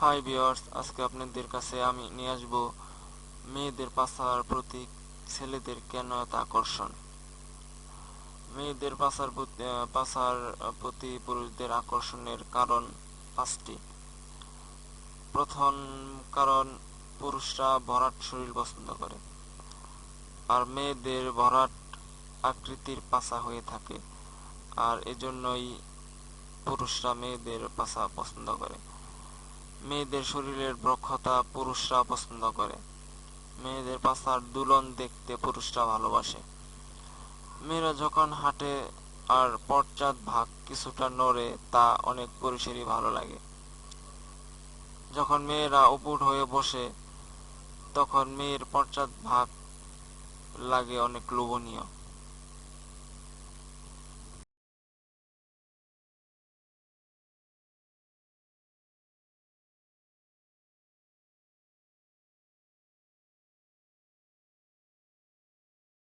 Hi viewers, আজকে আপনাদের কাছে আমি নিয়ে আসব মেয়েদের পাছার প্রতি ছেলেদের কেন এত আকর্ষণ। মেয়েদের পাছার প্রতি পুরুষদের আকর্ষণের কারণ 5টি। প্রথম কারণ, পুরুষরা ভরাট শরীর পছন্দ করে, আর মেয়েদের ভরাট আকৃতির পাছা হয়ে থাকে, আর এজন্যই পুরুষরা মেয়েদের পাছা পছন্দ করে। মেয়েদের শরীরের বক্রতা পুরুষরা পছন্দ করে। মেয়েদের পাছার দুলন দেখতে পুরুষরা ভালোবাসে। মেয়েরা যখন হাঁটে আর পশ্চাৎ ভাগ কিছুটা নড়ে, তা অনেক পুরুষেরই ভালো লাগে। যখন মেয়েরা উপুড় হয়ে বসে, তখন মেয়ের পশ্চাৎ ভাগ লাগে অনেক লোভনীয়।